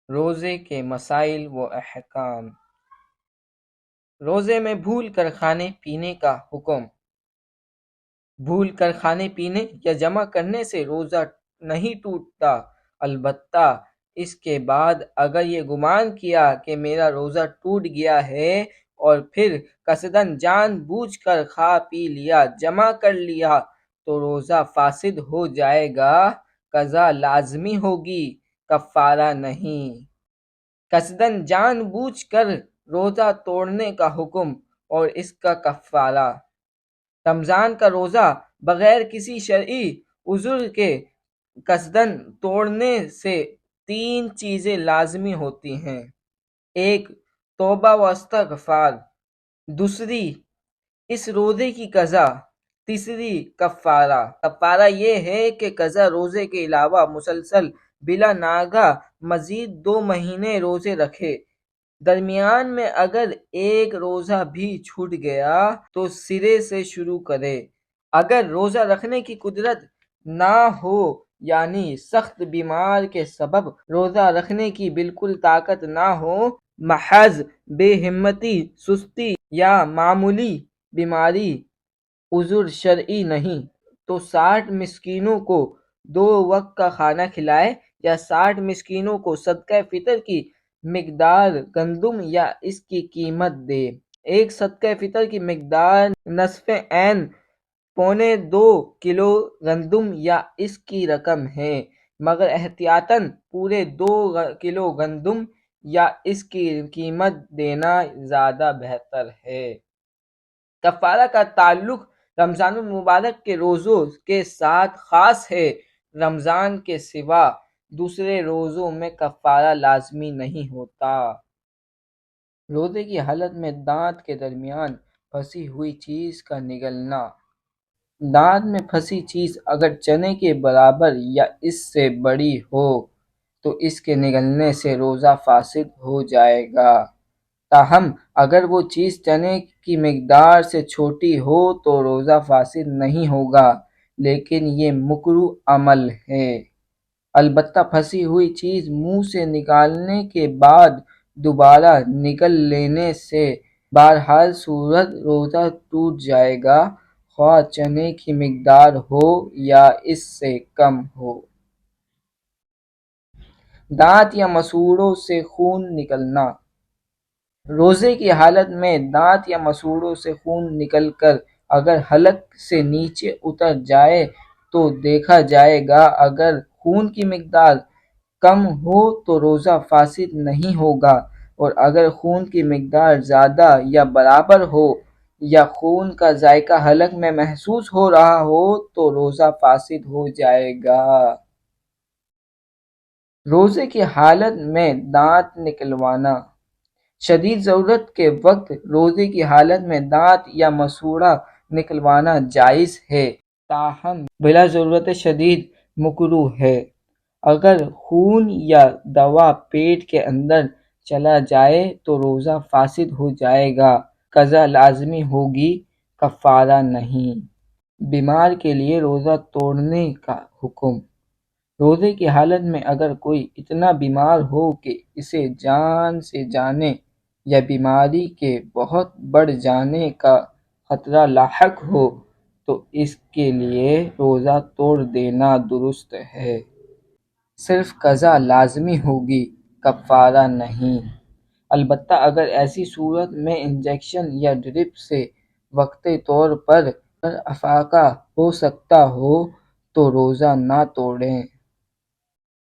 روزے کے مسائل و احکام۔ روزے میں بھول کر کھانے پینے کا حکم۔ بھول کر کھانے پینے یا جمع کرنے سے روزہ نہیں ٹوٹتا، البتہ اس کے بعد اگر یہ گمان کیا کہ میرا روزہ ٹوٹ گیا ہے اور پھر قصداً جان بوجھ کر کھا پی لیا، جمع کر لیا، تو روزہ فاسد ہو جائے گا، قضا لازمی ہوگی، کفارہ نہیں۔ قصداً جان بوجھ کر روزہ توڑنے کا حکم اور اس کا کفارہ۔ رمضان کا روزہ بغیر کسی شرعی عذر کے قصداً توڑنے سے 3 چیزیں لازمی ہوتی ہیں: 1 توبہ و استغفار، دوسری اس روزے کی قضا، تیسری کفارہ۔ کفارہ یہ ہے کہ قضا روزے کے علاوہ مسلسل بلا ناغہ مزید 2 مہینے روزے رکھے، درمیان میں اگر ایک روزہ بھی چھوٹ گیا تو سرے سے شروع کرے۔ اگر روزہ رکھنے کی قدرت نہ ہو، یعنی سخت بیمار کے سبب روزہ رکھنے کی بالکل طاقت نہ ہو، محض بے ہمتی، سستی یا معمولی بیماری، عذر شرعی نہیں، تو 60 مسکینوں کو 2 وقت کا کھانا کھلائے یا 60 مسکینوں کو صدقہ فطر کی مقدار گندم یا اس کی قیمت دے۔ ایک صدقہ فطر کی مقدار نصف عین پونے 2 کلو گندم یا اس کی رقم ہے، مگر احتیاطاً پورے 2 کلو گندم یا اس کی قیمت دینا زیادہ بہتر ہے۔ کفارہ کا تعلق رمضان المبارک کے روزوں کے ساتھ خاص ہے، رمضان کے سوا دوسرے روزوں میں کفارہ لازمی نہیں ہوتا۔ روزے کی حالت میں دانت کے درمیان پھنسی ہوئی چیز کا نگلنا۔ دانت میں پھنسی چیز اگر چنے کے برابر یا اس سے بڑی ہو تو اس کے نگلنے سے روزہ فاسد ہو جائے گا، تاہم اگر وہ چیز چنے کی مقدار سے چھوٹی ہو تو روزہ فاسد نہیں ہوگا، لیکن یہ مکروہ عمل ہے۔ البتہ پھنسی ہوئی چیز منہ سے نکالنے کے بعد دوبارہ نگل لینے سے بہرحال صورت روزہ ٹوٹ جائے گا، خواہ چنے کی مقدار ہو یا اس سے کم ہو۔ دانت یا مسوڑوں سے خون نکلنا۔ روزے کی حالت میں دانت یا مسوڑوں سے خون نکل کر اگر حلق سے نیچے اتر جائے تو دیکھا جائے گا، اگر خون کی مقدار کم ہو تو روزہ فاسد نہیں ہوگا، اور اگر خون کی مقدار زیادہ یا برابر ہو یا خون کا ذائقہ حلق میں محسوس ہو رہا ہو تو روزہ فاسد ہو جائے گا۔ روزے کی حالت میں دانت نکلوانا۔ شدید ضرورت کے وقت روزے کی حالت میں دانت یا مسوڑا نکلوانا جائز ہے، تاہم بلا ضرورت شدید مکروہ ہے۔ اگر خون یا دوا پیٹ کے اندر چلا جائے تو روزہ فاسد ہو جائے گا، قضا لازمی ہوگی، کفارہ نہیں۔ بیمار کے لیے روزہ توڑنے کا حکم۔ روزے کی حالت میں اگر کوئی اتنا بیمار ہو کہ اسے جان سے جانے یا بیماری کے بہت بڑھ جانے کا خطرہ لاحق ہو تو اس کے لیے روزہ توڑ دینا درست ہے، صرف قضا لازمی ہوگی، کفارہ نہیں۔ البتہ اگر ایسی صورت میں انجیکشن یا ڈرپ سے وقتی طور پر افاقہ ہو سکتا ہو تو روزہ نہ توڑیں۔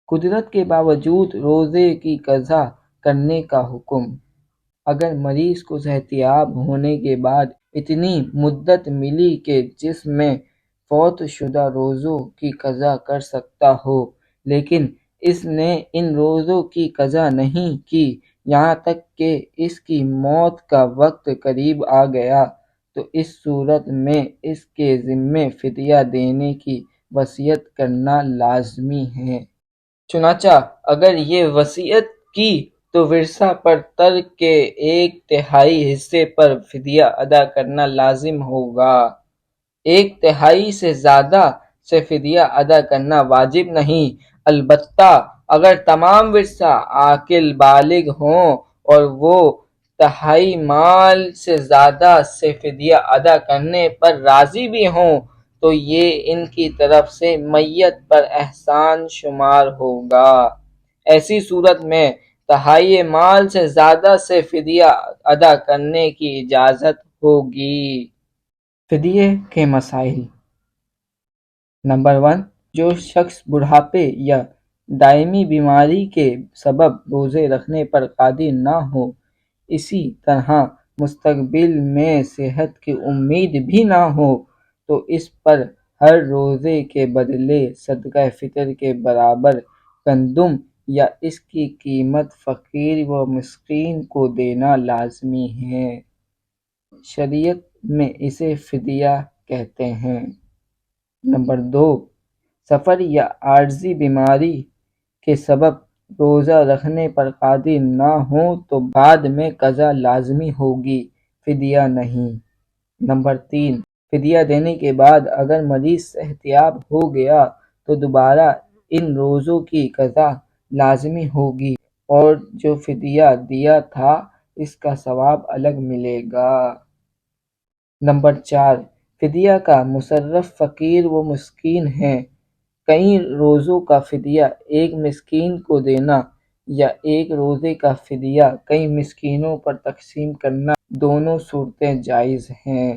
قدرت کے باوجود روزے کی قضا کرنے کا حکم۔ اگر مریض کو صحتیاب ہونے کے بعد اتنی مدت ملی کہ جس میں فوت شدہ روزوں کی قضا کر سکتا ہو، لیکن اس نے ان روزوں کی قضا نہیں کی، یہاں تک کہ اس کی موت کا وقت قریب آ گیا، تو اس صورت میں اس کے ذمے فدیہ دینے کی وصیت کرنا لازمی ہے۔ چنانچہ اگر یہ وصیت کی تو ورثہ پر ترک کے 1/3 حصے پر فدیہ ادا کرنا لازم ہوگا۔ 1/3 سے زیادہ سے فدیہ ادا کرنا واجب نہیں، البتہ اگر تمام ورثہ عاقل بالغ ہوں اور وہ تہائی مال سے زیادہ سے فدیہ ادا کرنے پر راضی بھی ہوں تو یہ ان کی طرف سے میت پر احسان شمار ہوگا۔ ایسی صورت میں تہائی مال سے زیادہ سے فدیہ ادا کرنے کی اجازت ہوگی۔ فدیے کے مسائل۔ نمبر 1، جو شخص بڑھاپے یا دائمی بیماری کے سبب روزے رکھنے پر قادر نہ ہو، اسی طرح مستقبل میں صحت کی امید بھی نہ ہو، تو اس پر ہر روزے کے بدلے صدقہ فطر کے برابر گندم یا اس کی قیمت فقیر و مسکین کو دینا لازمی ہے۔ شریعت میں اسے فدیہ کہتے ہیں۔ نمبر 2، سفر یا عارضی بیماری کے سبب روزہ رکھنے پر قادر نہ ہوں تو بعد میں قضا لازمی ہوگی، فدیہ نہیں۔ نمبر 3، فدیہ دینے کے بعد اگر مریض صحت یاب ہو گیا تو دوبارہ ان روزوں کی قضا لازمی ہوگی اور جو فدیہ دیا تھا اس کا ثواب الگ ملے گا۔ نمبر 4، فدیہ کا مصرف فقیر و مسکین ہیں۔ کئی روزوں کا فدیہ ایک مسکین کو دینا یا ایک روزے کا فدیہ کئی مسکینوں پر تقسیم کرنا، دونوں صورتیں جائز ہیں۔